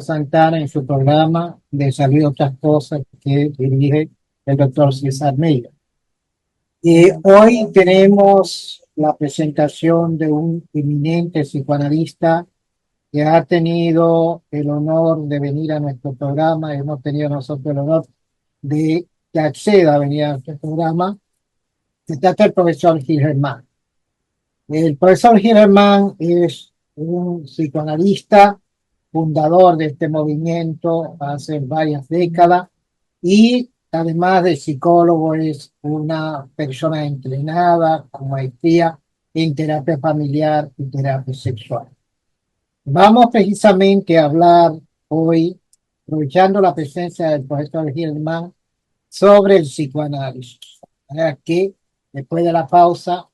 César Santana en su programa de Salud y otras cosas que dirige el doctor César Meira. Y hoy tenemos la presentación de un eminente psicoanalista que ha tenido el honor de venir a nuestro programa. Hemos tenido nosotros el honor de que acceda a venir a nuestro programa. Se trata del profesor Hillerman. El profesor Hillerman es un psicoanalista fundador de este movimiento hace varias décadas y además de psicólogo es una persona entrenada con maestría en terapia familiar y terapia sexual. Vamos precisamente a hablar hoy, aprovechando la presencia del profesor Hillerman, sobre el psicoanálisis. Para que después de la pausa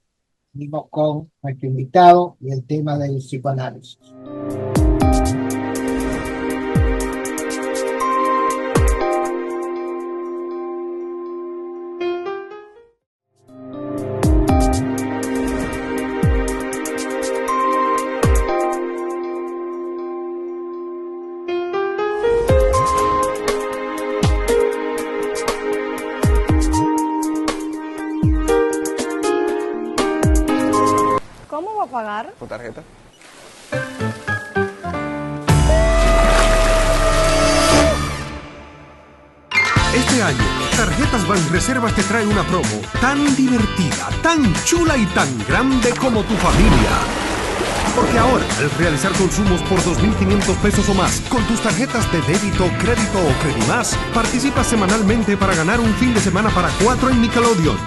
venimos con nuestro invitado y el tema del psicoanálisis. ¿Pagar? ¿Tu tarjeta? Este año, Tarjetas Banreservas te trae una promo tan divertida, tan chula y tan grande como tu familia. Porque ahora, al realizar consumos por 2.500 pesos o más con tus tarjetas de débito, crédito o Credimás, participas semanalmente para ganar un fin de semana para 4 en Nickelodeon,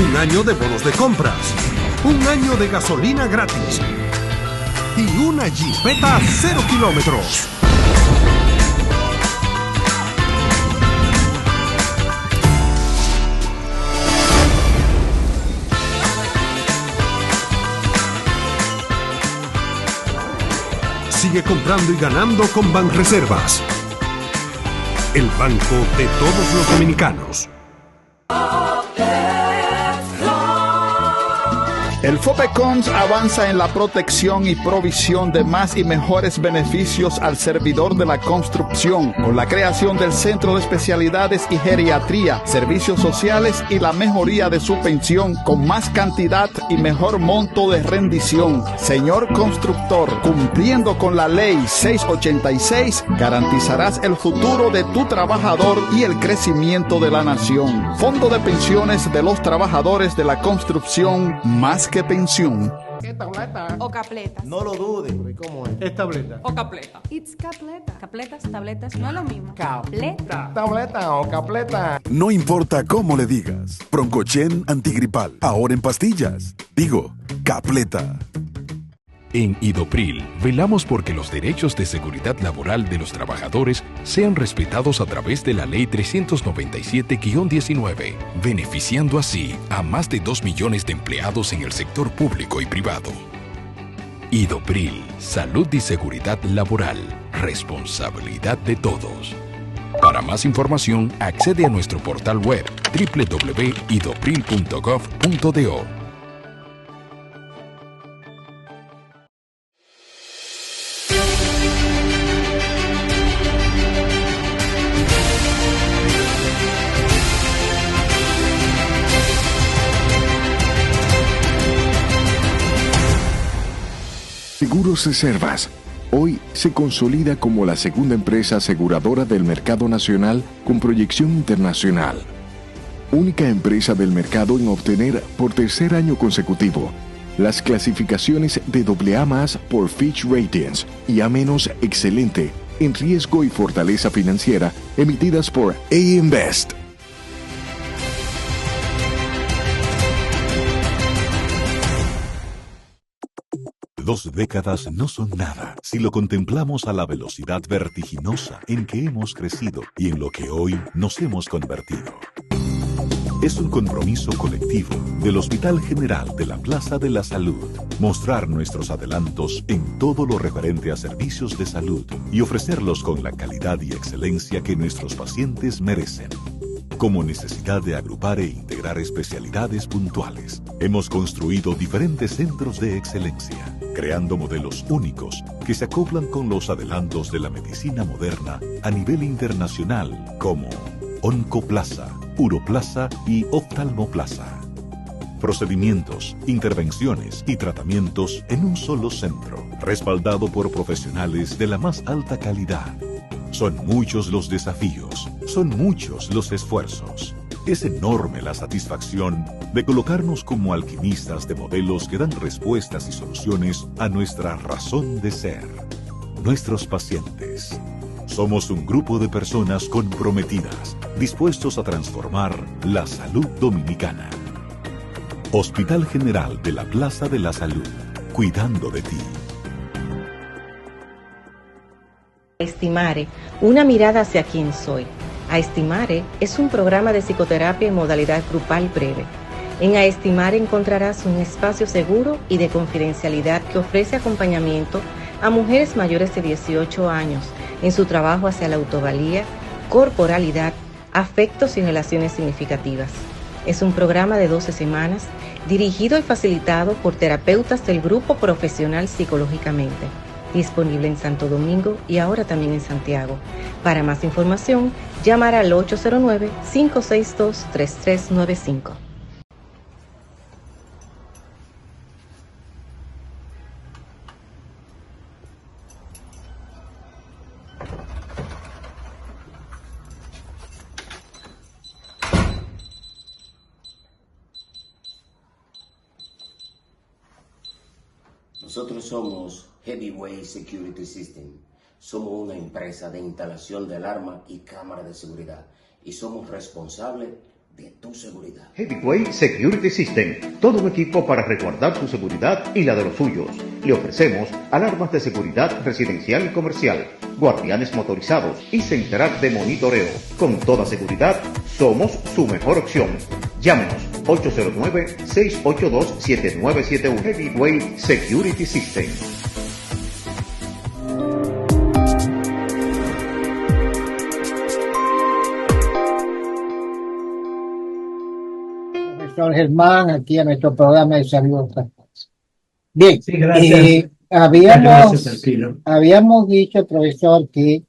un año de bonos de compras, un año de gasolina gratis y una Jeepeta 0 kilómetros. Sigue comprando y ganando con Banreservas, el banco de todos los dominicanos. El FOPECONS avanza en la protección y provisión de más y mejores beneficios al servidor de la construcción, con la creación del Centro de Especialidades y Geriatría, Servicios Sociales y la mejoría de su pensión, con más cantidad y mejor monto de rendición. Señor constructor, cumpliendo con la Ley 686, garantizarás el futuro de tu trabajador y el crecimiento de la nación. Fondo de Pensiones de los Trabajadores de la Construcción, más que pensión. ¿Qué tableta? O capleta. No lo dudes. ¿Cómo es? Es tableta. O capleta. It's capleta. Capletas, tabletas, no es lo mismo. Capleta. Tableta o capleta. No importa cómo le digas. Broncochen antigripal. Ahora en pastillas. Digo, capleta. En Idopril, velamos porque los derechos de seguridad laboral de los trabajadores sean respetados a través de la Ley 397-19, beneficiando así a más de 2 millones de empleados en el sector público y privado. Idopril, salud y seguridad laboral, responsabilidad de todos. Para más información, accede a nuestro portal web www.idopril.gov.do. Seguros Reservas. Hoy se consolida como la segunda empresa aseguradora del mercado nacional con proyección internacional. Única empresa del mercado en obtener por tercer año consecutivo las clasificaciones de AA+ por Fitch Ratings y A- excelente en riesgo y fortaleza financiera emitidas por AM Best. Dos décadas no son nada si lo contemplamos a la velocidad vertiginosa en que hemos crecido y en lo que hoy nos hemos convertido. Es un compromiso colectivo del Hospital General de la Plaza de la Salud, mostrar nuestros adelantos en todo lo referente a servicios de salud y ofrecerlos con la calidad y excelencia que nuestros pacientes merecen. Como necesidad de agrupar e integrar especialidades puntuales, hemos construido diferentes centros de excelencia, creando modelos únicos que se acoplan con los adelantos de la medicina moderna a nivel internacional, como Oncoplaza, Uroplaza y Oftalmoplaza. Procedimientos, intervenciones y tratamientos en un solo centro, respaldado por profesionales de la más alta calidad. Son muchos los desafíos, son muchos los esfuerzos. Es enorme la satisfacción de colocarnos como alquimistas de modelos que dan respuestas y soluciones a nuestra razón de ser, nuestros pacientes. Somos un grupo de personas comprometidas, dispuestos a transformar la salud dominicana. Hospital General de la Plaza de la Salud, cuidando de ti. Estimare, una mirada hacia quién soy. Aestimare es un programa de psicoterapia en modalidad grupal breve. En Aestimare encontrarás un espacio seguro y de confidencialidad que ofrece acompañamiento a mujeres mayores de 18 años en su trabajo hacia la autovalía, corporalidad, afectos y relaciones significativas. Es un programa de 12 semanas dirigido y facilitado por terapeutas del Grupo Profesional Psicológicamente, disponible en Santo Domingo y ahora también en Santiago. Para más información, llamar al 809-562-3395. Nosotros somos Heavyweight Security System. Somos una empresa de instalación de alarma y cámara de seguridad y somos responsables de tu seguridad. Heavyweight Security System, todo un equipo para resguardar tu seguridad y la de los suyos. Le ofrecemos alarmas de seguridad residencial y comercial, guardianes motorizados y central de monitoreo. Con toda seguridad, somos su mejor opción. Llámenos 809-682-7971. Heavyweight Security System. Profesor Germán, aquí a nuestro programa de salud. Otras cosas. Bien, Sí, gracias. habíamos dicho, profesor, que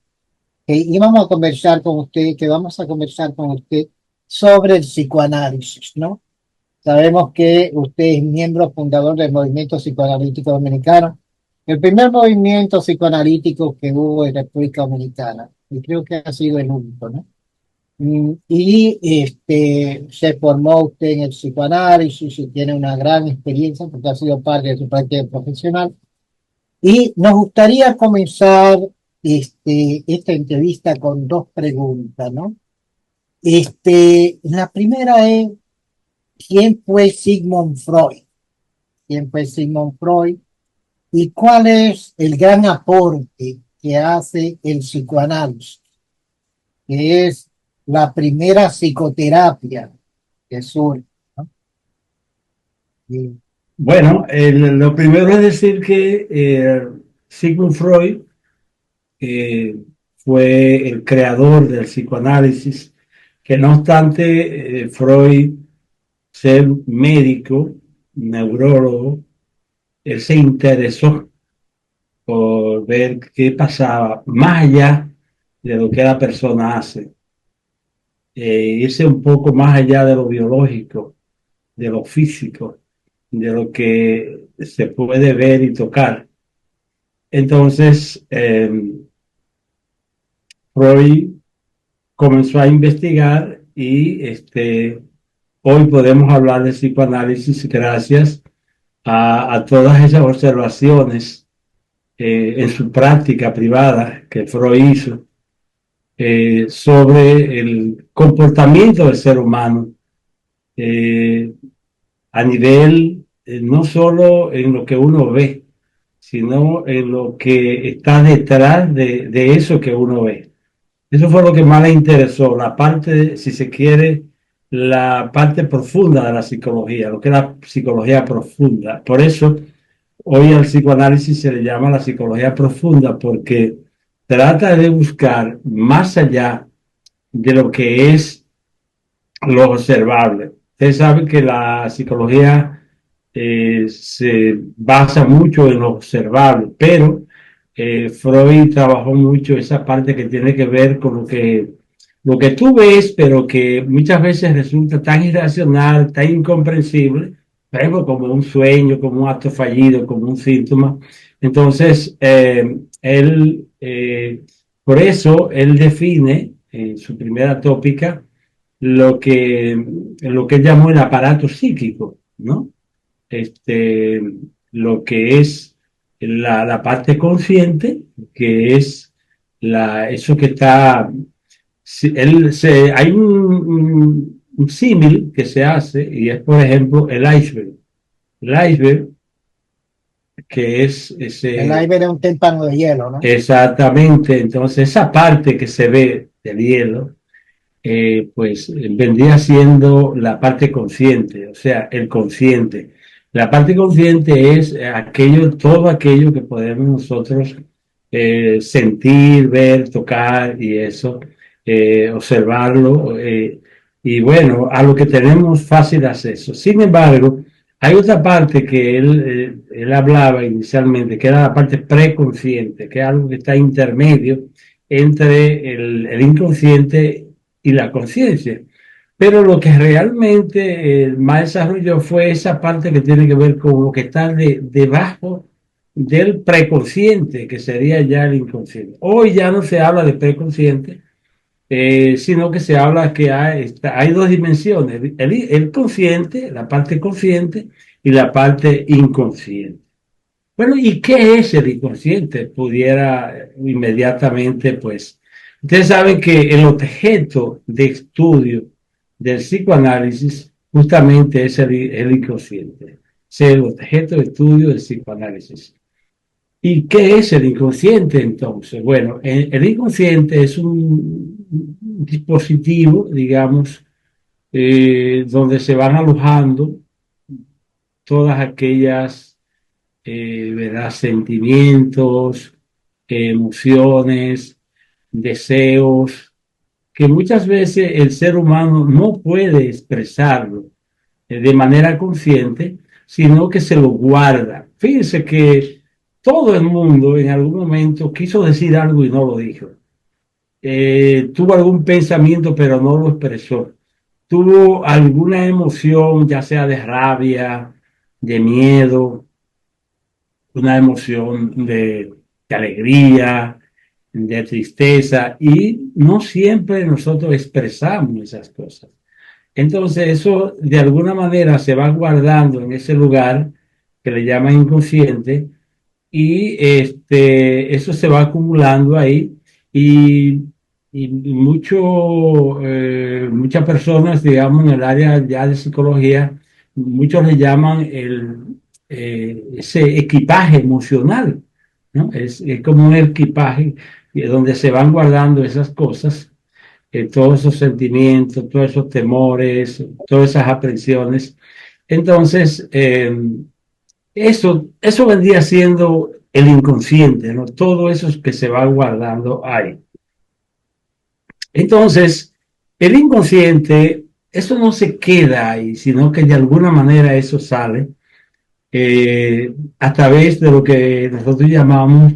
íbamos a conversar con usted, que vamos a conversar con usted sobre el psicoanálisis, ¿no? Sabemos que usted es miembro fundador del Movimiento Psicoanalítico Dominicano, el primer movimiento psicoanalítico que hubo en República Dominicana, y creo que ha sido el único, ¿no? Y se formó usted en el psicoanálisis y tiene una gran experiencia porque ha sido parte de su práctica profesional. Y nos gustaría comenzar esta entrevista con dos preguntas, ¿no? La primera es, ¿quién fue Sigmund Freud? ¿Quién fue Sigmund Freud? ¿Y cuál es el gran aporte que hace el psicoanálisis? Que es la primera psicoterapia que surge, ¿no? Bueno, lo primero es decir que Sigmund Freud fue el creador del psicoanálisis, que no obstante Freud ser médico, neurólogo, él se interesó por ver qué pasaba más allá de lo que la persona hace. Irse un poco más allá de lo biológico, de lo físico, de lo que se puede ver y tocar. Entonces, Freud comenzó a investigar y hoy podemos hablar de psicoanálisis gracias a todas esas observaciones en su práctica privada que Freud hizo sobre el comportamiento del ser humano a nivel no solo en lo que uno ve, sino en lo que está detrás de eso que uno ve. Eso fue lo que más le interesó, la parte, si se quiere, la parte profunda de la psicología, lo que es la psicología profunda. Por eso, hoy al psicoanálisis se le llama la psicología profunda, porque trata de buscar más allá de lo que es lo observable. Ustedes saben que la psicología se basa mucho en lo observable, pero Freud trabajó mucho esa parte que tiene que ver con lo que tú ves, pero que muchas veces resulta tan irracional, tan incomprensible, por ejemplo, como un sueño, como un acto fallido, como un síntoma. Entonces, por eso él define en su primera tópica lo que él llamó el aparato psíquico, ¿no? Este, lo que es la parte consciente, que es eso que está. Hay un símil que se hace y es, por ejemplo, el iceberg. El iceberg, que es ese. El iceberg es un témpano de hielo, ¿no? Exactamente. Entonces, esa parte que se ve del hielo, pues vendría siendo la parte consciente, o sea, el consciente. La parte consciente es todo aquello que podemos nosotros sentir, ver, tocar y eso, observarlo. Y bueno, a lo que tenemos fácil acceso. Sin embargo, hay otra parte que él hablaba inicialmente, que era la parte preconsciente, que es algo que está intermedio entre el inconsciente y la conciencia. Pero lo que realmente más desarrolló fue esa parte que tiene que ver con lo que está debajo del preconsciente, que sería ya el inconsciente. Hoy ya no se habla de preconsciente, sino que se habla que hay dos dimensiones, el consciente, la parte consciente y la parte inconsciente. Bueno, ¿y qué es el inconsciente? Pudiera inmediatamente, pues, ustedes saben que el objeto de estudio del psicoanálisis justamente es el inconsciente. Es el objeto de estudio del psicoanálisis. ¿Y qué es el inconsciente entonces? Bueno, el inconsciente es un dispositivo, digamos, donde se van alojando todas aquellas ¿verdad? Sentimientos, emociones, deseos, que muchas veces el ser humano no puede expresarlo de manera consciente, sino que se lo guarda. Fíjense que todo el mundo en algún momento quiso decir algo y no lo dijo. Tuvo algún pensamiento pero no lo expresó. Tuvo alguna emoción, ya sea de rabia, de miedo, una emoción de alegría, de tristeza, y no siempre nosotros expresamos esas cosas. Entonces eso de alguna manera se va guardando en ese lugar que le llaman inconsciente, y eso se va acumulando ahí, y muchas personas, digamos, en el área ya de psicología, muchos le llaman ese equipaje emocional, ¿no? Es como un equipaje donde se van guardando esas cosas, todos esos sentimientos, todos esos temores, todas esas aprensiones. Entonces, eso vendría siendo el inconsciente, ¿no? Todo eso que se va guardando ahí. Entonces, el inconsciente, eso no se queda ahí, sino que de alguna manera eso sale a través de lo que nosotros llamamos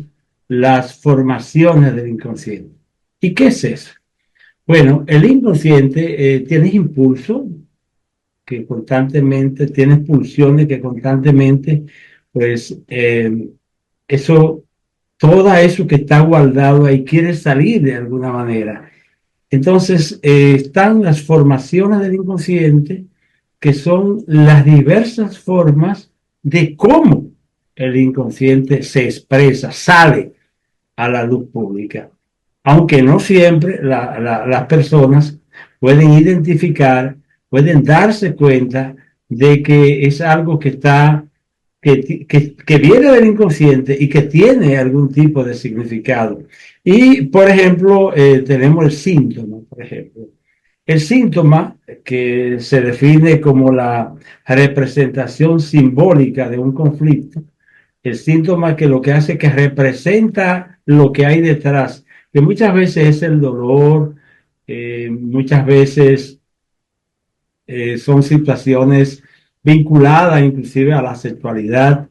las formaciones del inconsciente. ¿Y qué es eso? Bueno, el inconsciente tiene impulsos que constantemente, tiene pulsiones que constantemente, pues, todo eso que está guardado ahí quiere salir de alguna manera. Entonces, están las formaciones del inconsciente, que son las diversas formas de cómo el inconsciente se expresa, sale a la luz pública. Aunque no siempre las personas pueden identificar, pueden darse cuenta de que es algo que viene del inconsciente y que tiene algún tipo de significado. Y, por ejemplo, tenemos el síntoma, por ejemplo. El síntoma, que se define como la representación simbólica de un conflicto, el síntoma que lo que hace es que representa lo que hay detrás, que muchas veces es el dolor, muchas veces son situaciones vinculada inclusive a la sexualidad.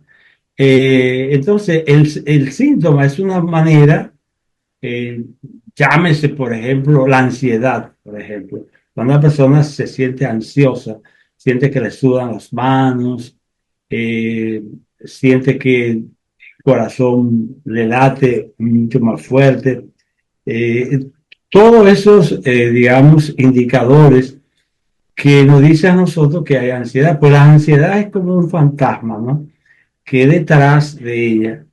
Entonces, el síntoma es una manera, llámese, por ejemplo, la ansiedad, por ejemplo. Cuando una persona se siente ansiosa, siente que le sudan las manos, eh, siente que el corazón le late mucho más fuerte. Eh, Todos esos, digamos, indicadores que nos dicen a nosotros que hay ansiedad, pues la ansiedad es como un fantasma, ¿no? Que detrás de ella,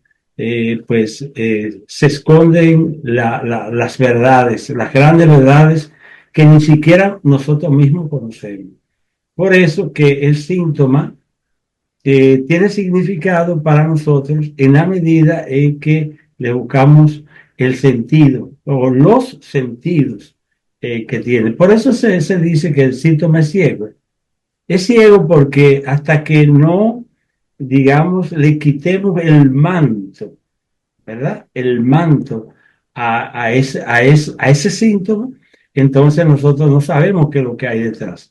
se esconden las verdades, las grandes verdades que ni siquiera nosotros mismos conocemos. Por eso que el síntoma tiene significado para nosotros en la medida en que le buscamos el sentido o los sentidos que tiene. Por eso se dice que el síntoma es ciego. Es ciego porque hasta que no, digamos, le quitemos el manto, ¿verdad? El manto a ese síntoma, entonces nosotros no sabemos qué es lo que hay detrás.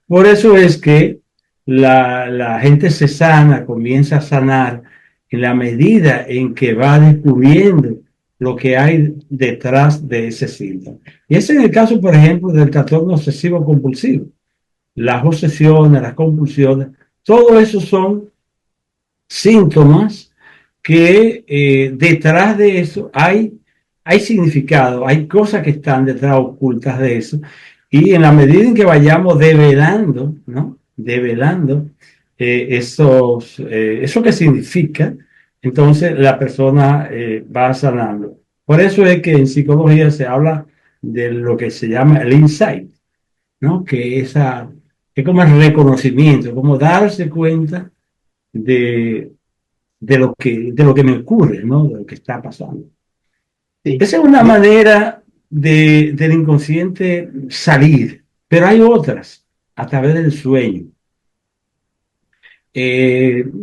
Por eso es que la gente se sana, comienza a sanar en la medida en que va descubriendo lo que hay detrás de ese síntoma. Y ese es el caso, por ejemplo, del trastorno obsesivo compulsivo. Las obsesiones, las compulsiones, todo eso son síntomas que detrás de eso hay significado, hay cosas que están detrás ocultas de eso. Y en la medida en que vayamos develando, ¿no? Develando eso que significa, entonces la persona va sanando. Por eso es que en psicología se habla de lo que se llama el insight, ¿no? Que es como el reconocimiento, como darse cuenta de, de lo que me ocurre, ¿no? De lo que está pasando. Sí. Esa es una manera del inconsciente salir, pero hay otras a través del sueño.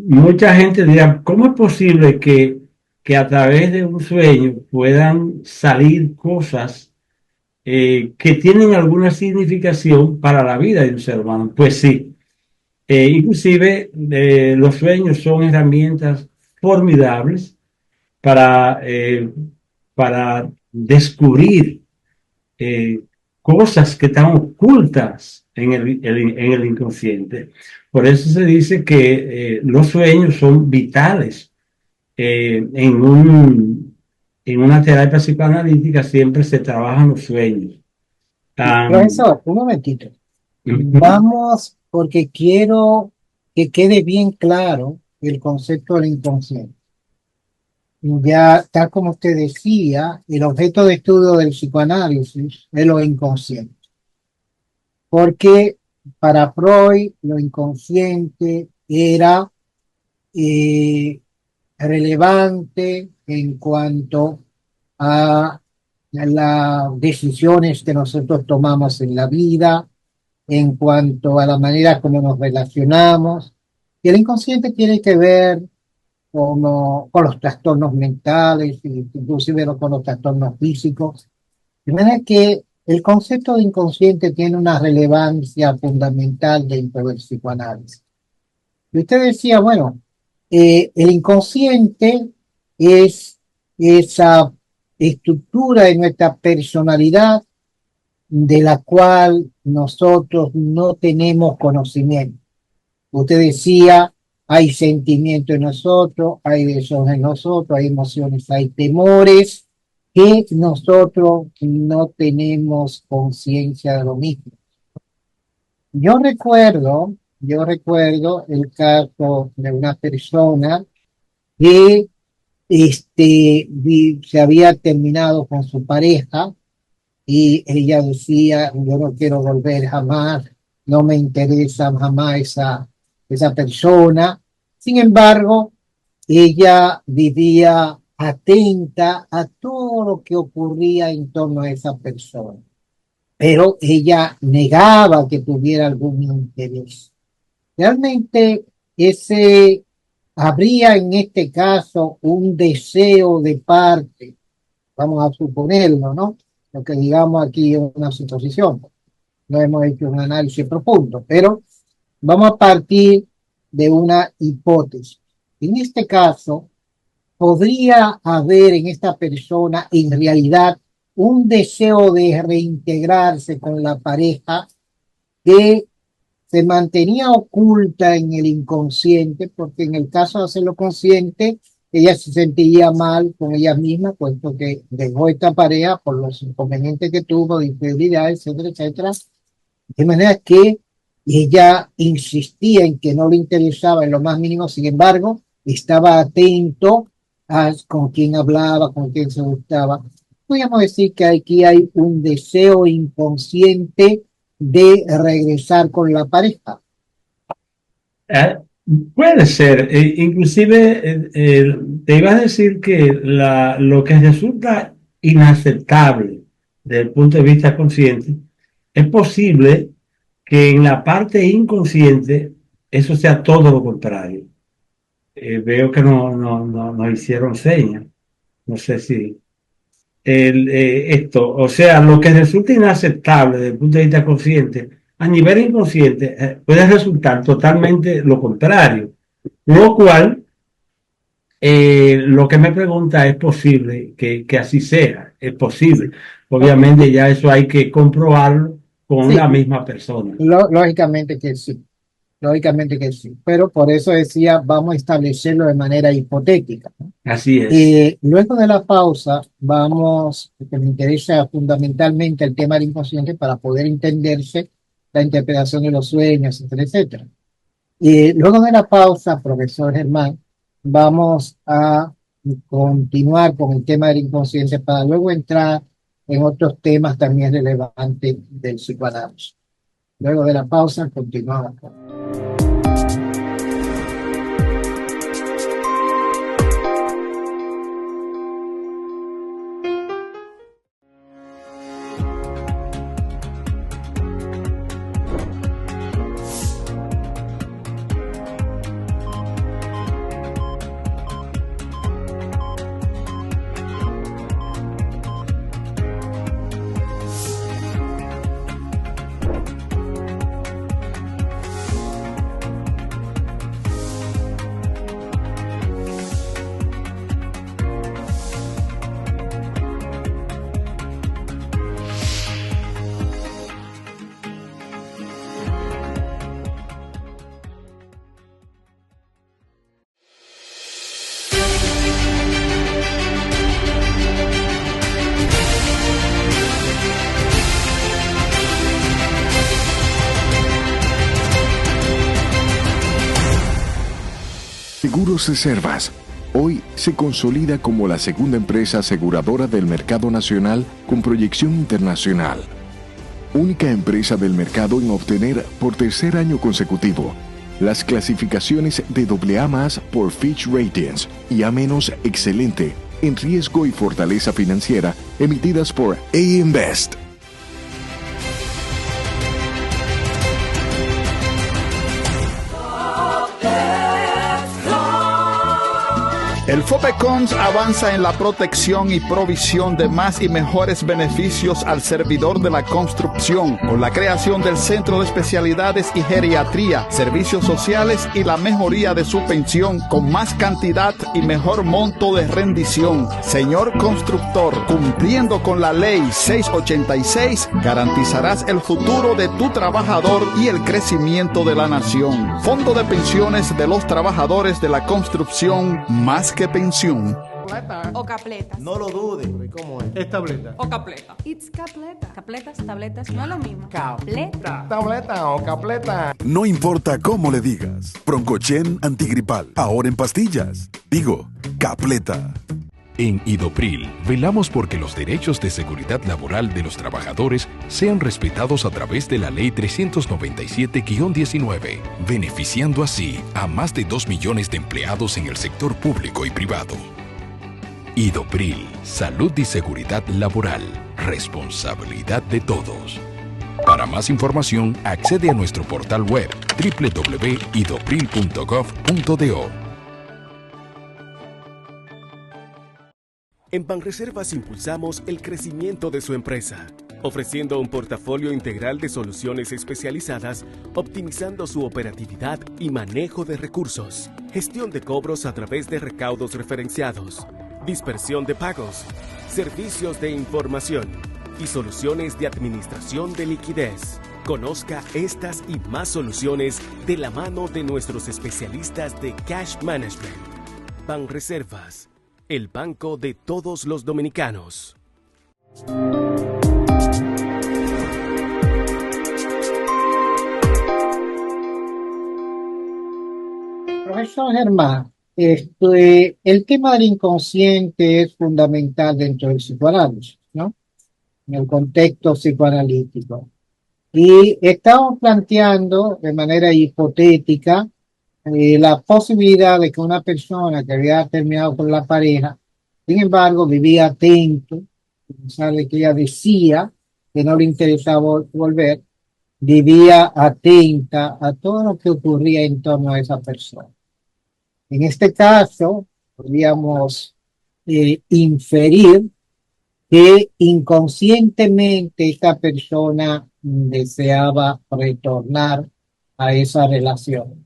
Mucha gente dirá, ¿cómo es posible que a través de un sueño puedan salir cosas que tienen alguna significación para la vida de un ser humano? Pues sí. Inclusive los sueños son herramientas formidables para descubrir cosas que están ocultas en el inconsciente. Por eso se dice que los sueños son vitales. En una terapia psicoanalítica siempre se trabajan los sueños. Profesor, un momentito. Vamos, porque quiero que quede bien claro el concepto del inconsciente. Ya, tal como usted decía, el objeto de estudio del psicoanálisis es lo inconsciente. Porque para Freud lo inconsciente era relevante en cuanto a las decisiones que nosotros tomamos en la vida, en cuanto a la manera como nos relacionamos. Y el inconsciente tiene que ver con los trastornos mentales, inclusive con los trastornos físicos. De manera que el concepto de inconsciente tiene una relevancia fundamental dentro del psicoanálisis. Y usted decía, bueno, el inconsciente es esa estructura de nuestra personalidad de la cual nosotros no tenemos conocimiento. Usted decía, hay sentimientos en nosotros, hay deseos en nosotros, hay emociones, hay temores que nosotros no tenemos conciencia de lo mismo. Yo recuerdo el caso de una persona que se había terminado con su pareja y ella decía, yo no quiero volver jamás, no me interesa jamás esa persona. Sin embargo, ella vivía atenta a todo lo que ocurría en torno a esa persona, pero ella negaba que tuviera algún interés. Realmente habría en este caso un deseo de parte, vamos a suponerlo, ¿no? Lo que digamos aquí es una suposición, no hemos hecho un análisis profundo, pero vamos a partir de una hipótesis. En este caso, podría haber en esta persona en realidad un deseo de reintegrarse con la pareja que se mantenía oculta en el inconsciente, porque en el caso de hacerlo consciente, ella se sentía mal con ella misma, puesto que dejó esta pareja por los inconvenientes que tuvo, de infidelidad, etcétera, etcétera. De manera que ella insistía en que no le interesaba en lo más mínimo, sin embargo, estaba atento a con quién hablaba, con quién se gustaba. Podríamos decir que aquí hay un deseo inconsciente de regresar con la pareja. Puede ser, inclusive te iba a decir que lo que resulta inaceptable desde el punto de vista consciente, es posible que en la parte inconsciente eso sea todo lo contrario. Veo que no hicieron señas. No sé si esto, o sea, lo que resulta inaceptable desde el punto de vista consciente, a nivel inconsciente, puede resultar totalmente lo contrario. Lo cual, lo que me pregunta, ¿es posible que así sea? Es posible. Obviamente ya eso hay que comprobarlo con la misma persona. Lógicamente que sí. Lógicamente que sí. Pero por eso decía, vamos a establecerlo de manera hipotética, ¿no? Así es. Luego de la pausa, porque me interesa fundamentalmente el tema del inconsciente para poder entenderse la interpretación de los sueños, etcétera, etcétera. Luego de la pausa, profesor Germán, vamos a continuar con el tema del inconsciente para luego entrar en otros temas también relevantes del psicoanálisis. Luego de la pausa, continuamos. Seguros Reservas hoy se consolida como la segunda empresa aseguradora del mercado nacional con proyección internacional. Única empresa del mercado en obtener por tercer año consecutivo las clasificaciones de AA+ por Fitch Ratings y A- excelente en riesgo y fortaleza financiera emitidas por AM Best. El FOPECONS avanza en la protección y provisión de más y mejores beneficios al servidor de la construcción, con la creación del Centro de Especialidades y Geriatría, Servicios Sociales y la mejoría de su pensión con más cantidad y mejor monto de rendición. Señor constructor, cumpliendo con la Ley 686, garantizarás el futuro de tu trabajador y el crecimiento de la nación. Fondo de Pensiones de los Trabajadores de la Construcción, más que pensión. O capleta. No lo dudes. ¿Cómo es? Es tableta. O capleta. It's capleta. Capletas, tabletas, no es lo mismo. Capleta. Tableta o capleta. No importa cómo le digas. Broncochen antigripal. Ahora en pastillas. Digo, Capleta. En Idopril, velamos porque los derechos de seguridad laboral de los trabajadores sean respetados a través de la Ley 397-19, beneficiando así a más de 2 millones de empleados en el sector público y privado. Idopril, salud y seguridad laboral, responsabilidad de todos. Para más información, accede a nuestro portal web www.idopril.gov.do. En Banreservas impulsamos el crecimiento de su empresa, ofreciendo un portafolio integral de soluciones especializadas, optimizando su operatividad y manejo de recursos, gestión de cobros a través de recaudos referenciados, dispersión de pagos, servicios de información y soluciones de administración de liquidez. Conozca estas y más soluciones de la mano de nuestros especialistas de Cash Management. Banreservas, el banco de todos los dominicanos. Profesor Germán, el tema del inconsciente es fundamental dentro del psicoanálisis, ¿no? En el contexto psicoanalítico. Y estamos planteando de manera hipotética la posibilidad de que una persona que había terminado con la pareja, sin embargo, vivía atento, sabe que ella decía que no le interesaba volver, vivía atenta a todo lo que ocurría en torno a esa persona. En este caso, podríamos inferir que inconscientemente esta persona deseaba retornar a esa relación.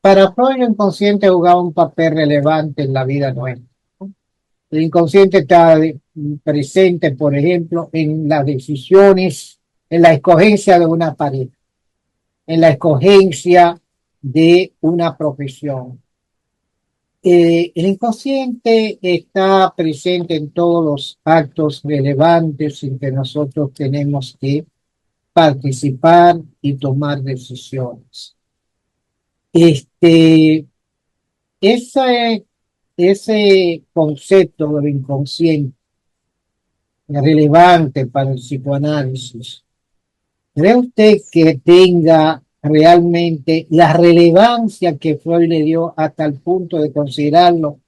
Para Freud, el inconsciente jugaba un papel relevante en la vida nuestra. El inconsciente está presente, por ejemplo, en las decisiones, en la escogencia de una pareja, en la escogencia de una profesión. El inconsciente está presente en todos los actos relevantes en que nosotros tenemos que participar y tomar decisiones. Ese concepto del inconsciente es relevante para el psicoanálisis. ¿Cree usted que tenga realmente la relevancia que Freud le dio hasta el punto de considerarlo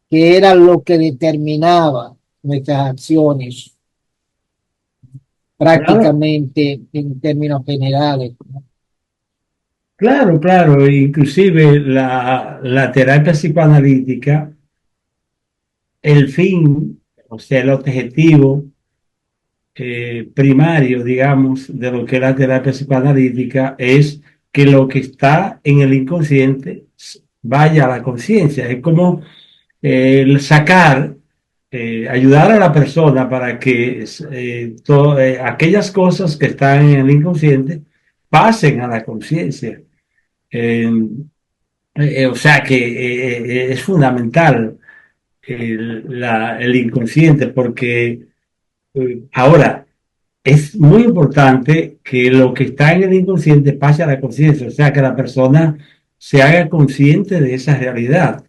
que era lo que determinaba nuestras acciones prácticamente en términos generales? Claro, claro, inclusive la terapia psicoanalítica, el fin, o sea, el objetivo primario, digamos, de lo que es la terapia psicoanalítica es que lo que está en el inconsciente vaya a la conciencia. Es como sacar, ayudar a la persona para que aquellas cosas que están en el inconsciente pasen a la conciencia. O sea que es fundamental el inconsciente porque ahora es muy importante que lo que está en el inconsciente pase a la conciencia, o sea que la persona se haga consciente de esa realidad.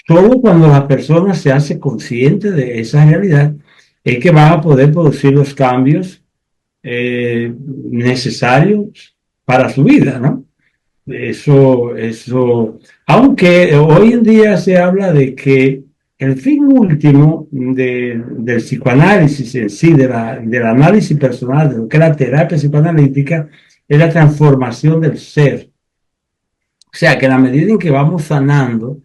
Solo cuando la persona se hace consciente de esa realidad es que va a poder producir los cambios necesarios para su vida, ¿no? Eso, aunque hoy en día se habla de que el fin último del psicoanálisis en sí, del análisis personal, de lo que es la terapia psicoanalítica, es la transformación del ser. O sea, que en la medida en que vamos sanando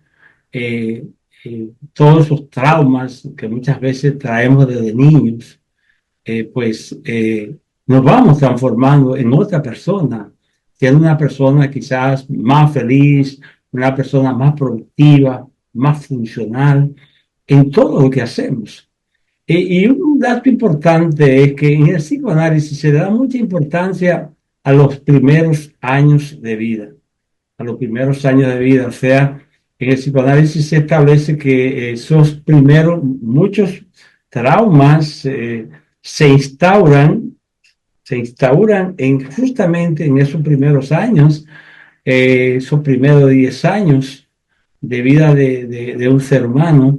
todos esos traumas que muchas veces traemos desde niños, nos vamos transformando en otra persona, siendo una persona quizás más feliz, una persona más productiva, más funcional en todo lo que hacemos. Y un dato importante es que en el psicoanálisis se le da mucha importancia a los primeros años de vida. A los primeros años de vida. O sea, en el psicoanálisis se establece que esos primeros, muchos traumas se instauran justamente en esos primeros años, esos primeros 10 años de vida de un ser humano,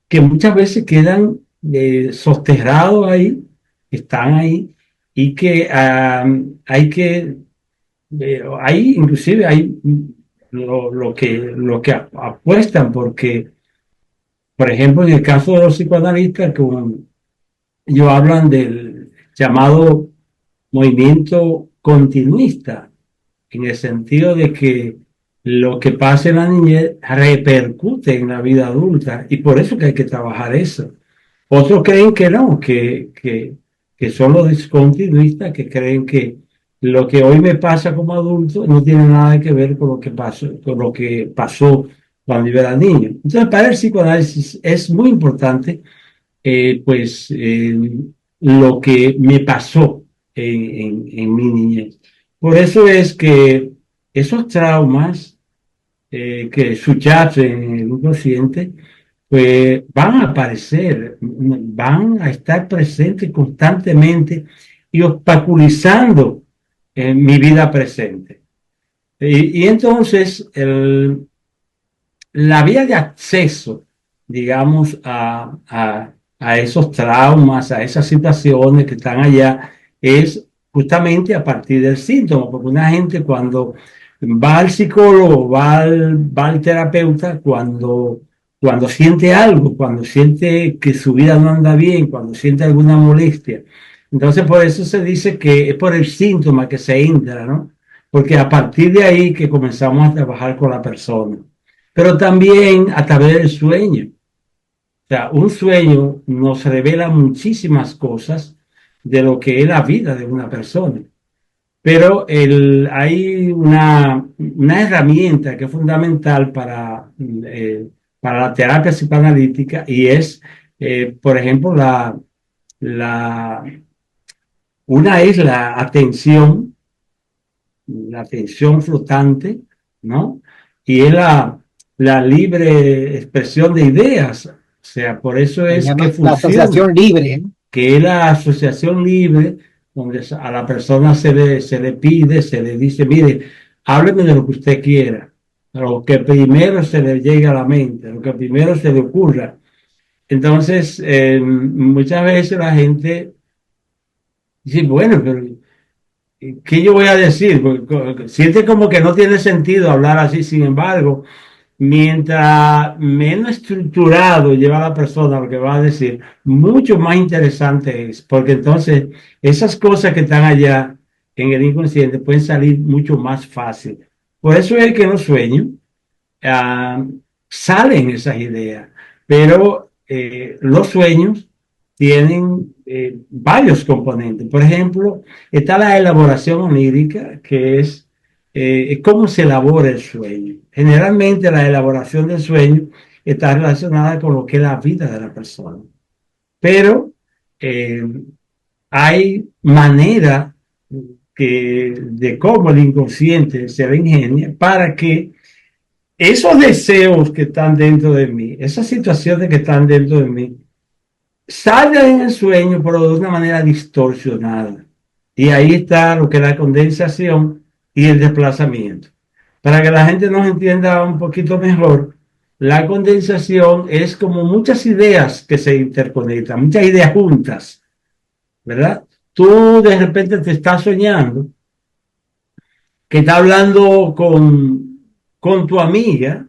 que muchas veces quedan soterrados ahí, están ahí, y que hay inclusive hay lo que apuestan, porque, por ejemplo, en el caso de los psicoanalistas, como ellos hablan del llamado movimiento continuista, en el sentido de que lo que pasa en la niñez repercute en la vida adulta, y por eso que hay que trabajar eso. Otros creen que no, que son los discontinuistas, que creen que lo que hoy me pasa como adulto no tiene nada que ver con lo que pasó cuando yo era niño. Entonces, para el psicoanálisis es muy importante, lo que me pasó en mi niñez. Por eso es que esos traumas que subyacen en el inconsciente, pues van a aparecer, van a estar presentes constantemente y obstaculizando mi vida presente. Y entonces la vía de acceso, digamos, a esos traumas, a esas situaciones que están allá, es justamente a partir del síntoma, porque una gente cuando va al psicólogo, va al terapeuta, cuando siente algo, cuando siente que su vida no anda bien, cuando siente alguna molestia. Entonces, por eso se dice que es por el síntoma que se entra, ¿no? Porque a partir de ahí que comenzamos a trabajar con la persona. Pero también a través del sueño. O sea, un sueño nos revela muchísimas cosas de lo que es la vida de una persona. Pero hay una herramienta que es fundamental para la terapia psicoanalítica y es, por ejemplo, una es la atención flotante, ¿no? Y es la libre expresión de ideas. O sea, por eso es que La asociación libre, ¿no? que es la asociación libre, donde a la persona se le pide, se le dice, mire, hábleme de lo que usted quiera, lo que primero se le llegue a la mente, lo que primero se le ocurra. Entonces, muchas veces la gente dice, bueno, pero ¿qué yo voy a decir? Porque siente como que no tiene sentido hablar así. Sin embargo, mientras menos estructurado lleva la persona lo que va a decir, mucho más interesante es, porque entonces esas cosas que están allá en el inconsciente pueden salir mucho más fácil. Por eso es que en los sueños salen esas ideas, pero los sueños tienen varios componentes. Por ejemplo, está la elaboración onírica, que es cómo se elabora el sueño. Generalmente la elaboración del sueño está relacionada con lo que es la vida de la persona. Pero hay manera de cómo el inconsciente se le ingenia para que esos deseos que están dentro de mí, esas situaciones que están dentro de mí, salgan en el sueño, pero de una manera distorsionada. Y ahí está lo que es la condensación y el desplazamiento. Para que la gente nos entienda un poquito mejor, la condensación es como muchas ideas que se interconectan, muchas ideas juntas, ¿verdad? Tú de repente te estás soñando que estás hablando con tu amiga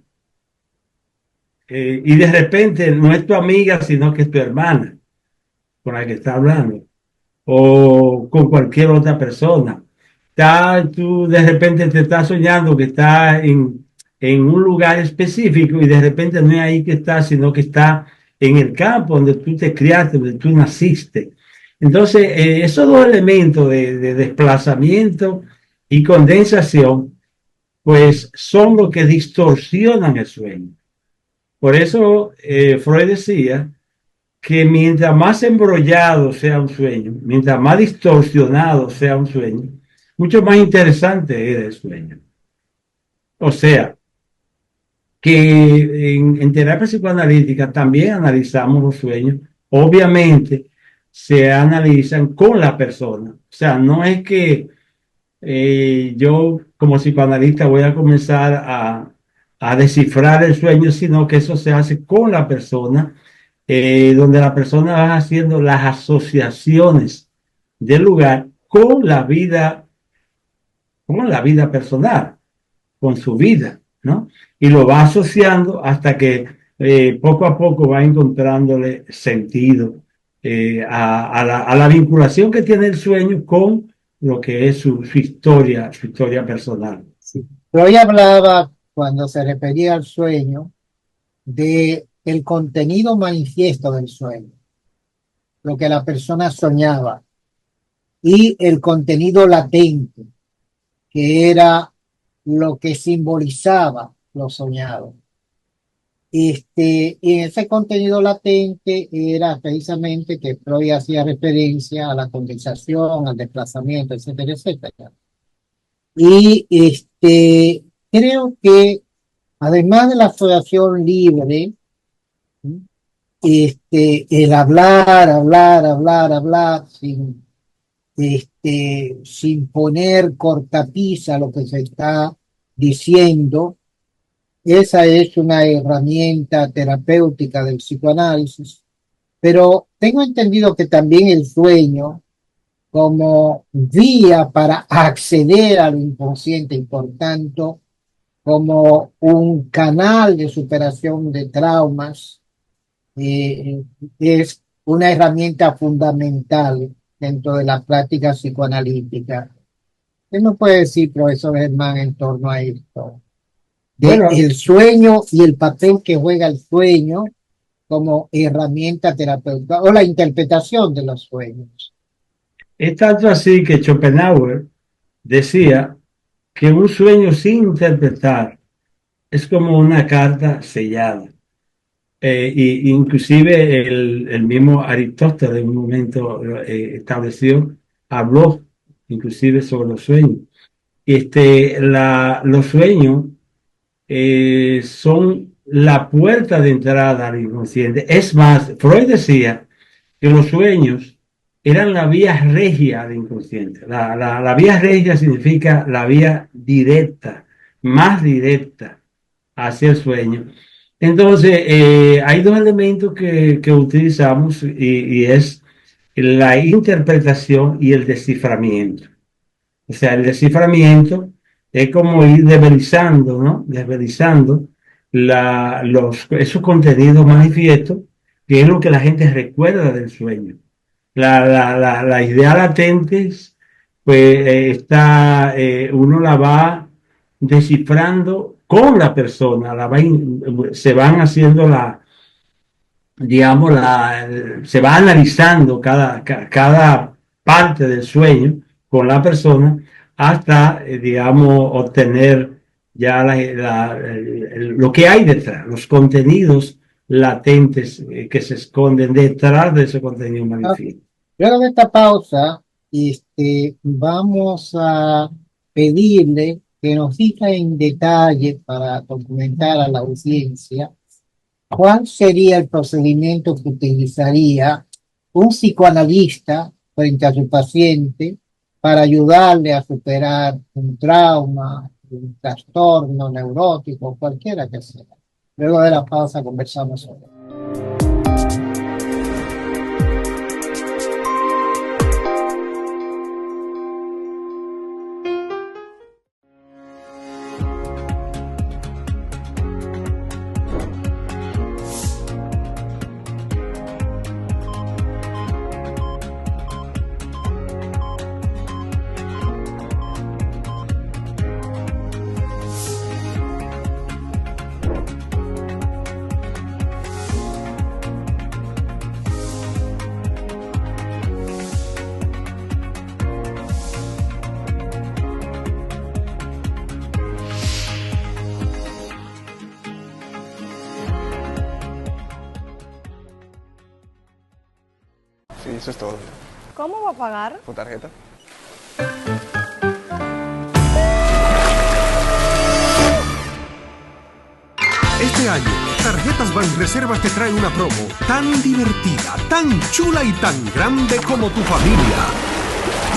y de repente no es tu amiga, sino que es tu hermana con la que está hablando, o con cualquier otra persona. Tú de repente te estás soñando que estás en un lugar específico y de repente no es ahí que estás, sino que está en el campo donde tú te criaste, donde tú naciste. Entonces, esos dos elementos de desplazamiento y condensación, pues son lo que distorsionan el sueño. Por eso Freud decía que mientras más embrollado sea un sueño, mientras más distorsionado sea un sueño, mucho más interesante es el sueño. O sea, que en terapia psicoanalítica también analizamos los sueños. Obviamente se analizan con la persona. O sea, no es que yo como psicoanalista voy a comenzar a descifrar el sueño, sino que eso se hace con la persona, donde la persona va haciendo las asociaciones del lugar con la vida personal, con su vida, ¿no? Y lo va asociando hasta que poco a poco va encontrándole sentido a la vinculación que tiene el sueño con lo que es su historia personal. Sí. Freud hablaba, cuando se refería al sueño, de el contenido manifiesto del sueño. lo que la persona soñaba, y el contenido latente, que era lo que simbolizaba lo soñado. Y en ese contenido latente era precisamente que Freud hacía referencia a la condensación, al desplazamiento, etcétera, etcétera. Y creo que además de la asociación libre, el hablar sin poner cortapisa a lo que se está diciendo, esa es una herramienta terapéutica del psicoanálisis, pero tengo entendido que también el sueño como vía para acceder a lo inconsciente y por tanto como un canal de superación de traumas, es una herramienta fundamental dentro de la práctica psicoanalítica. ¿Qué nos puede decir, profesor Germán, en torno a esto? El sueño y el papel que juega el sueño como herramienta terapéutica o la interpretación de los sueños. Es tanto así que Schopenhauer decía que un sueño sin interpretar es como una carta sellada. Y inclusive el mismo Aristóteles en un momento estableció, habló inclusive sobre los sueños. Los sueños son la puerta de entrada al inconsciente. Es más, Freud decía que los sueños eran la vía regia del inconsciente. La vía regia significa la vía directa, más directa hacia el sueño. Entonces, hay dos elementos que utilizamos y es la interpretación y el desciframiento. O sea, el desciframiento es como ir desvelizando, ¿no? Desvelizando esos contenidos manifiestos, que es lo que la gente recuerda del sueño. La idea latente, pues uno la va descifrando con la persona, se van haciendo se va analizando cada parte del sueño con la persona hasta, obtener ya lo que hay detrás, los contenidos latentes que se esconden detrás de ese contenido manifiesto. Luego de esta pausa, vamos a pedirle que nos diga en detalle para documentar a la audiencia cuál sería el procedimiento que utilizaría un psicoanalista frente a su paciente para ayudarle a superar un trauma, un trastorno neurótico, cualquiera que sea. Luego de la pausa conversamos sobre eso. Sí, eso es todo. ¿Cómo va a pagar? ¿Con tarjeta? Este año, Tarjetas Banreservas te trae una promo tan divertida, tan chula y tan grande como tu familia.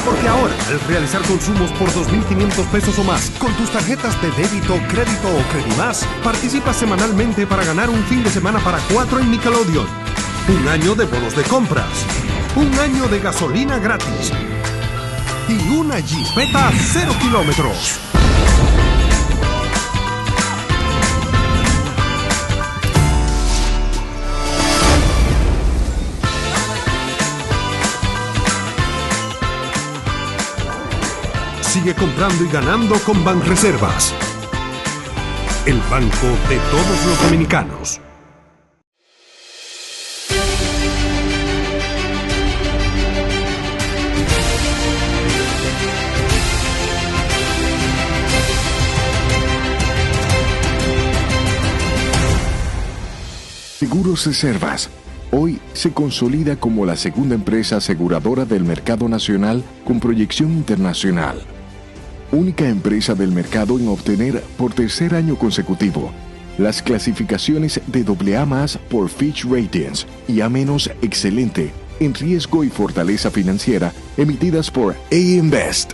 Porque ahora, al realizar consumos por 2.500 pesos o más con tus tarjetas de débito, crédito o Credimás, participas semanalmente para ganar un fin de semana para 4 en Nickelodeon, un año de bonos de compras, un año de gasolina gratis y una Jeepeta 0 kilómetros. Sigue comprando y ganando con Banreservas, el banco de todos los dominicanos. Seguros Reservas. Hoy se consolida como la segunda empresa aseguradora del mercado nacional con proyección internacional. Única empresa del mercado en obtener por tercer año consecutivo las clasificaciones de AA+ por Fitch Ratings y A- excelente en riesgo y fortaleza financiera emitidas por AM Best.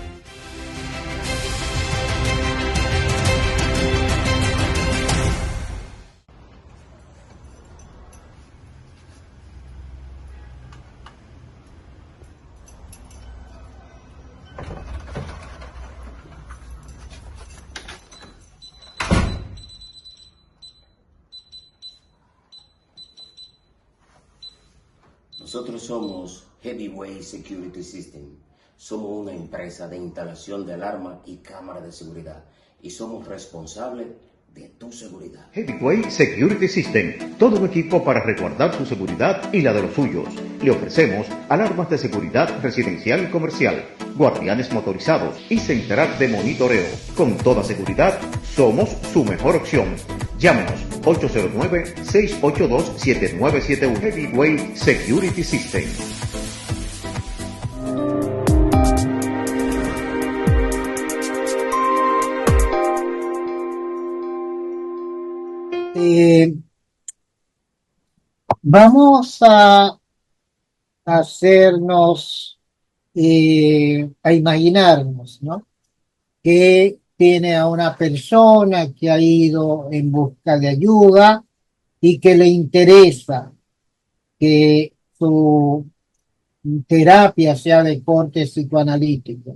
Nosotros somos Heavyweight Security System. Somos una empresa de instalación de alarma y cámara de seguridad y somos responsables de tu seguridad. Heavyweight Security System, todo un equipo para resguardar su seguridad y la de los suyos. Le ofrecemos alarmas de seguridad residencial y comercial, guardianes motorizados y central de monitoreo. Con toda seguridad, somos su mejor opción. Llámenos 809-682-7971. Heavyweight Security System. Vamos a hacernos, a imaginarnos, ¿no? Que tiene a una persona que ha ido en busca de ayuda y que le interesa que su terapia sea de corte psicoanalítico,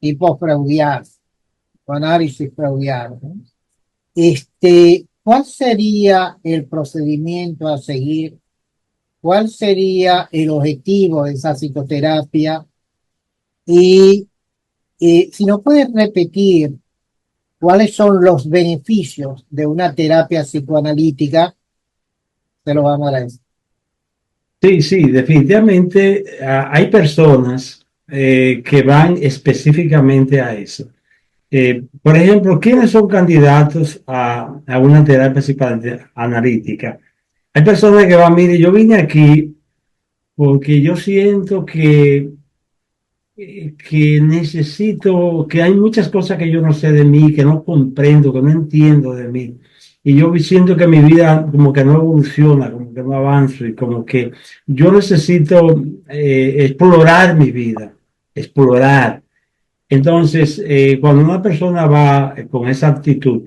tipo freudiano, análisis freudiano, ¿no? ¿Cuál sería el procedimiento a seguir? ¿Cuál sería el objetivo de esa psicoterapia? Y si nos puedes repetir cuáles son los beneficios de una terapia psicoanalítica, te lo vamos a agradecer. Sí, definitivamente hay personas que van específicamente a eso. Por ejemplo, ¿quiénes son candidatos a una terapia psicoanalítica? Hay personas que van, mire, yo vine aquí porque yo siento que necesito, que hay muchas cosas que yo no sé de mí, que no comprendo, que no entiendo de mí. Y yo siento que mi vida como que no evoluciona, como que no avanzo y como que yo necesito explorar mi vida, explorar. Entonces, cuando una persona va con esa actitud,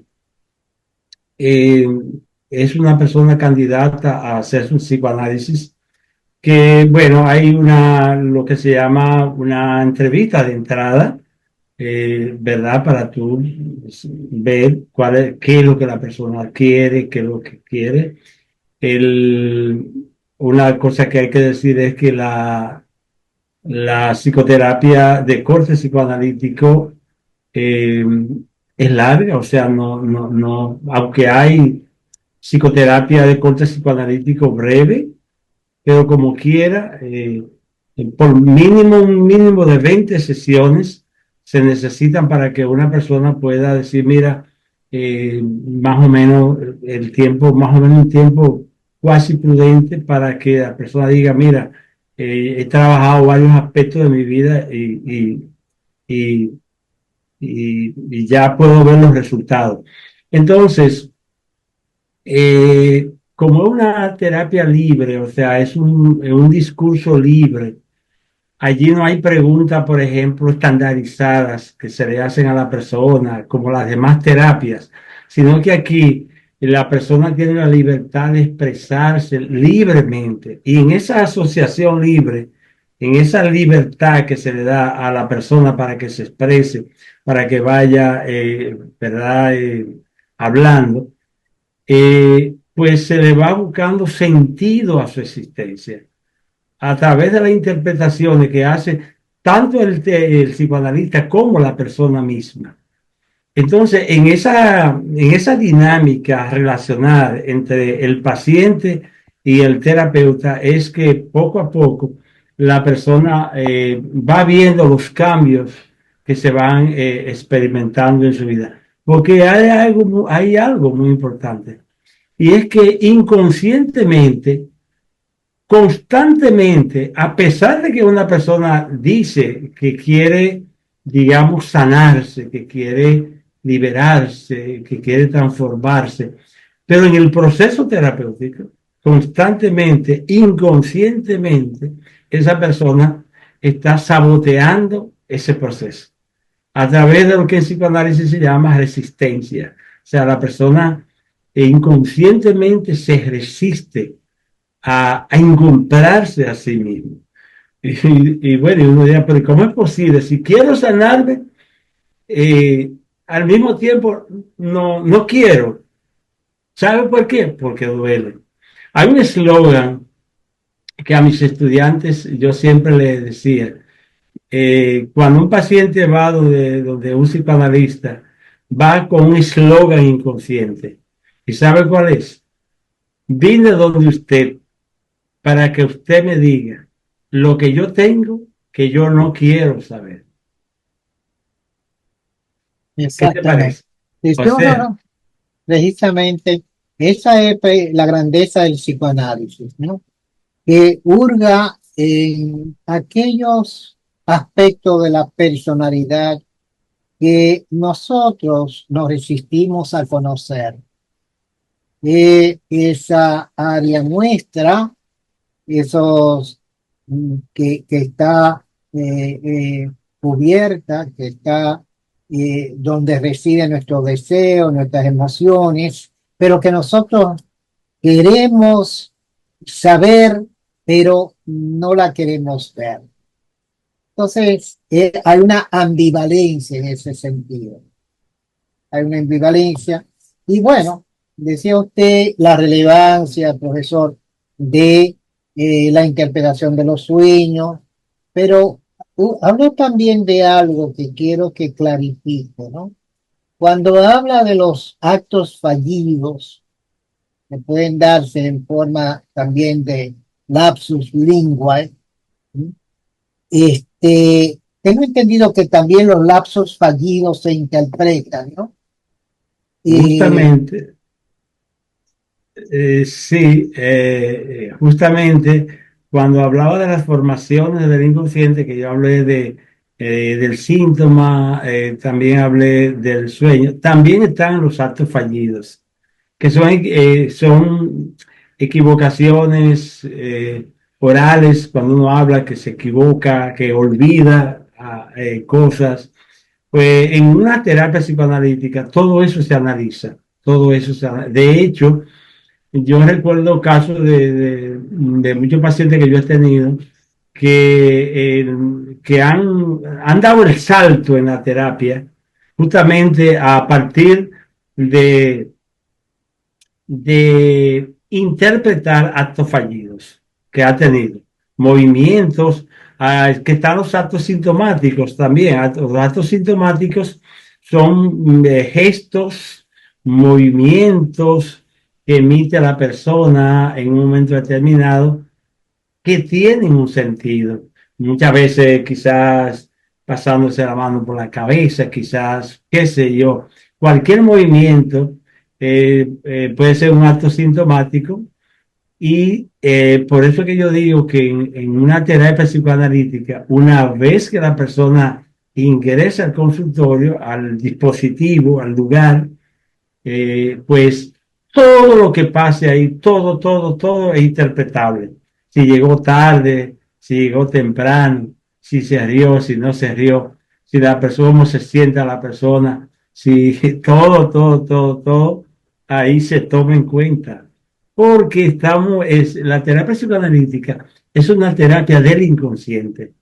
es una persona candidata a hacer un psicoanálisis, que bueno, hay lo que se llama una entrevista de entrada, ¿verdad? Para tú ver qué es lo que la persona quiere, qué es lo que quiere. Una cosa que hay que decir es que la psicoterapia de corte psicoanalítico es larga, o sea, no, aunque hay psicoterapia de corte psicoanalítico breve, pero como quiera, por un mínimo de 20 sesiones se necesitan para que una persona pueda decir, mira, más o menos un tiempo cuasi prudente para que la persona diga, mira, he trabajado varios aspectos de mi vida y ya puedo ver los resultados. Entonces, como es una terapia libre, o sea, es un discurso libre, allí no hay preguntas, por ejemplo, estandarizadas que se le hacen a la persona, como las demás terapias, sino que aquí la persona tiene la libertad de expresarse libremente. Y en esa asociación libre, en esa libertad que se le da a la persona para que se exprese, para que vaya, ¿verdad? Hablando, pues se le va buscando sentido a su existencia a través de las interpretaciones que hace tanto el psicoanalista como la persona misma. Entonces, en esa dinámica relacional entre el paciente y el terapeuta es que poco a poco la persona va viendo los cambios que se van experimentando en su vida. Porque hay algo muy importante. y es que inconscientemente, constantemente, a pesar de que una persona dice que quiere, digamos, sanarse, que quiere liberarse, que quiere transformarse, pero en el proceso terapéutico, constantemente, inconscientemente, esa persona está saboteando ese proceso a través de lo que en psicoanálisis se llama resistencia. O sea, la persona inconscientemente se resiste a encontrarse a sí mismo. Y bueno, uno dirá, pero ¿cómo es posible? Si quiero sanarme, al mismo tiempo no quiero. ¿Sabe por qué? Porque duele. Hay un eslogan que a mis estudiantes yo siempre les decía, cuando un paciente va donde un psicoanalista, va con un eslogan inconsciente. ¿Y sabe cuál es? Vine donde usted para que usted me diga lo que yo tengo que yo no quiero saber. ¿Qué te parece? O sea, No, precisamente esa es la grandeza del psicoanálisis, ¿no? Que hurga en aquellos aspectos de la personalidad que nosotros nos resistimos a conocer. Esa área nuestra, esos que está cubierta, que está donde residen nuestros deseos, nuestras emociones, pero que nosotros queremos saber, pero no la queremos ver. Entonces, hay una ambivalencia en ese sentido. Hay una ambivalencia. Y bueno, decía usted la relevancia, profesor, de la interpretación de los sueños, pero habló también de algo que quiero que clarifique, ¿no? Cuando habla de los actos fallidos, que pueden darse en forma también de lapsus linguae, tengo entendido que también los lapsos fallidos se interpretan, ¿no? justamente, sí, justamente cuando hablaba de las formaciones del inconsciente, que yo hablé del síntoma, también hablé del sueño, también están los actos fallidos, que son equivocaciones orales, cuando uno habla que se equivoca, que olvida cosas. Pues en una terapia psicoanalítica todo eso se analiza, todo eso se analiza. De hecho, yo recuerdo casos de muchos pacientes que yo he tenido que han dado el salto en la terapia justamente a partir de interpretar actos fallidos que ha tenido, movimientos, que están los actos sintomáticos también. Los actos sintomáticos son gestos, movimientos que emite la persona en un momento determinado que tienen un sentido. Muchas veces quizás pasándose la mano por la cabeza, quizás, qué sé yo, cualquier movimiento puede ser un acto sintomático y por eso que yo digo que en una terapia psicoanalítica, una vez que la persona ingresa al consultorio, al dispositivo, al lugar, pues todo lo que pase ahí, todo es interpretable. Si llegó tarde, si llegó temprano, si se rió, si no se rió, si la persona, cómo se sienta la persona, si todo, ahí se toma en cuenta. Porque la terapia psicoanalítica es una terapia del inconsciente.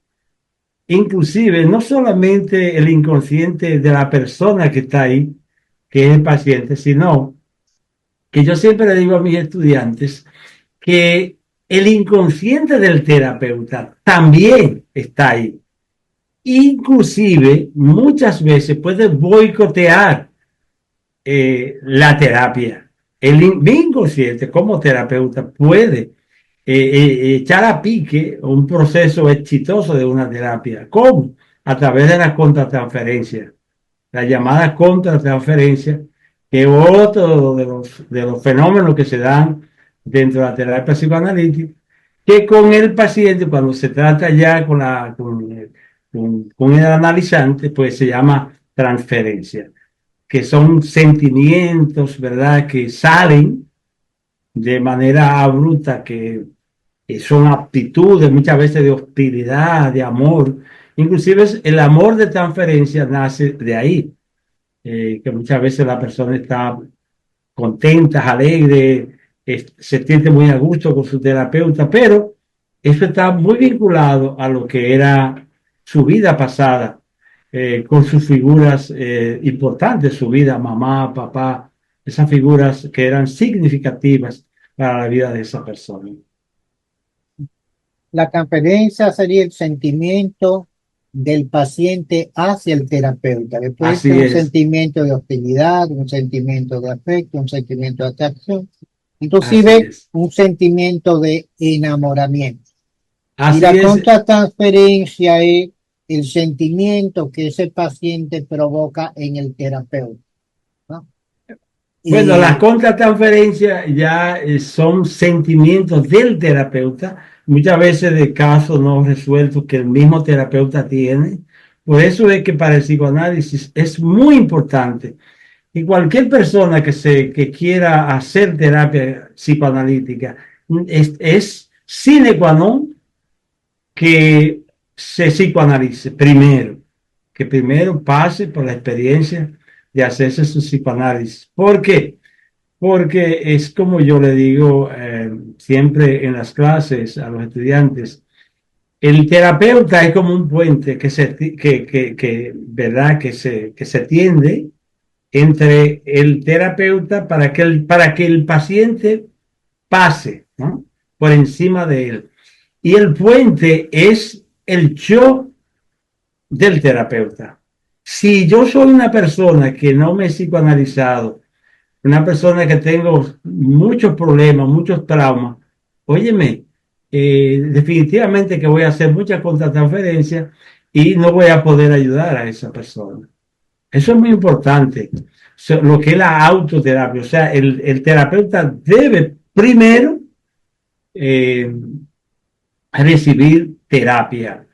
Inclusive, no solamente el inconsciente de la persona que está ahí, que es el paciente, sino que yo siempre le digo a mis estudiantes que el inconsciente del terapeuta también está ahí. Inclusive, muchas veces puede boicotear la terapia. Mi inconsciente como terapeuta puede echar a pique un proceso exitoso de una terapia. ¿Cómo? A través de la contratransferencia. La llamada contratransferencia que es otro de los fenómenos que se dan dentro de la terapia psicoanalítica, que con el paciente, cuando se trata ya con el analizante, pues se llama transferencia, que son sentimientos, ¿verdad?, que salen de manera abrupta, que son aptitudes muchas veces de hostilidad, de amor. Inclusive el amor de transferencia nace de ahí, que muchas veces la persona está contenta, alegre, se siente muy a gusto con su terapeuta, pero eso está muy vinculado a lo que era su vida pasada, con sus figuras importantes, su vida, mamá, papá, esas figuras que eran significativas para la vida de esa persona. La transferencia sería el sentimiento del paciente hacia el terapeuta. Después Así un es. sentimiento de hostilidad, un sentimiento de afecto, un sentimiento de atracción, Así inclusive es. un sentimiento de enamoramiento. Así Y la es. contratransferencia es el sentimiento que ese paciente provoca en el terapeuta, ¿no? Bueno, Y las contratransferencias ya son sentimientos del terapeuta, muchas veces de casos no resueltos que el mismo terapeuta tiene. Por eso es que para el psicoanálisis es muy importante que cualquier persona que quiera hacer terapia psicoanalítica es sine qua non que se psicoanalice primero, que primero pase por la experiencia de hacerse su psicoanálisis. ¿Por qué? Porque es como yo le digo siempre en las clases a los estudiantes, el terapeuta es como un puente ¿verdad? Que se tiende entre el terapeuta para que el paciente pase, ¿no?, por encima de él. Y el puente es el yo del terapeuta. Si yo soy una persona que no me he psicoanalizado, una persona que tengo muchos problemas, muchos traumas, óyeme, definitivamente que voy a hacer muchas contratransferencias y no voy a poder ayudar a esa persona. Eso es muy importante, lo que es la autoterapia. O sea, el terapeuta debe primero recibir terapia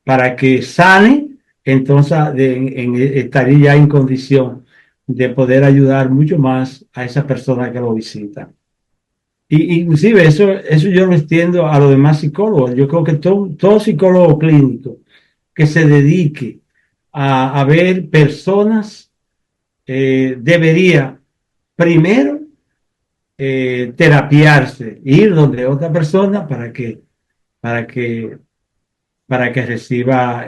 para que sane, entonces estaría ya en condición de poder ayudar mucho más a esa persona que lo visita. Y inclusive eso yo lo extiendo a los demás psicólogos. Yo creo que todo psicólogo clínico que se dedique a ver personas debería primero terapiarse, ir donde otra persona para que reciba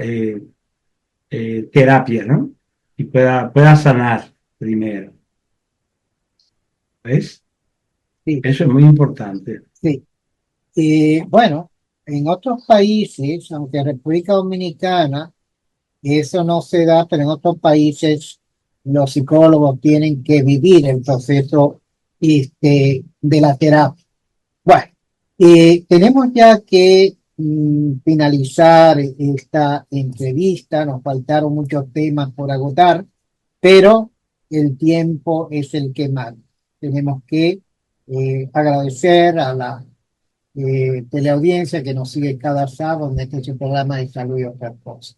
terapia, ¿no? Y pueda sanar primero. ¿Ves? sí, Eso es muy importante. sí. Bueno, en otros países, aunque en República Dominicana eso no se da, pero en otros países los psicólogos tienen que vivir el proceso de la terapia. Bueno, tenemos ya que finalizar esta entrevista. Nos faltaron muchos temas por agotar, pero el tiempo es el que manda. Tenemos que agradecer a la teleaudiencia que nos sigue cada sábado en este su programa de salud y otras cosas.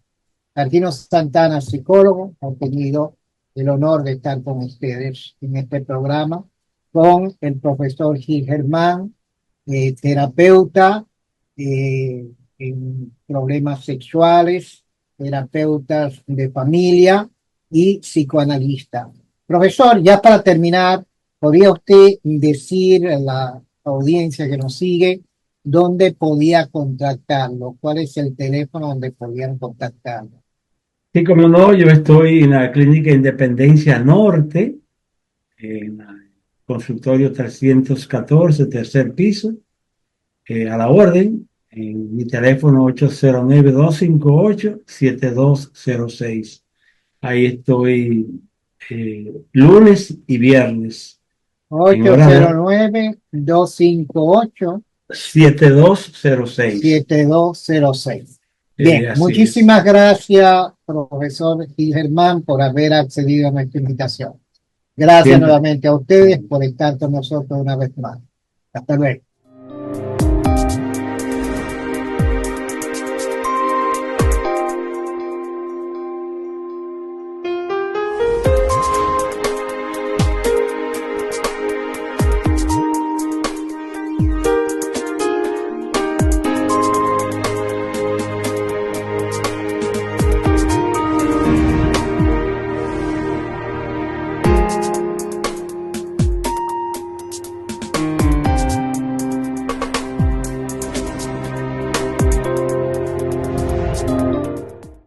Martino Santana, psicólogo, ha tenido el honor de estar con ustedes en este programa, con el profesor Gil Germán, terapeuta en problemas sexuales, terapeutas de familia y psicoanalista. Profesor, ya para terminar, ¿podría usted decir a la audiencia que nos sigue dónde podía contactarlo? ¿Cuál es el teléfono donde podían contactarlo? Sí, como no, yo estoy en la Clínica Independencia Norte, en el consultorio 314, tercer piso, a la orden, en mi teléfono 809-258-7206. Ahí estoy lunes y viernes. 809-258 7206. 7206. Bien, muchísimas gracias, profesor Gil Germán, por haber accedido a nuestra invitación. Gracias Siempre. nuevamente a ustedes por estar con nosotros una vez más. Hasta luego.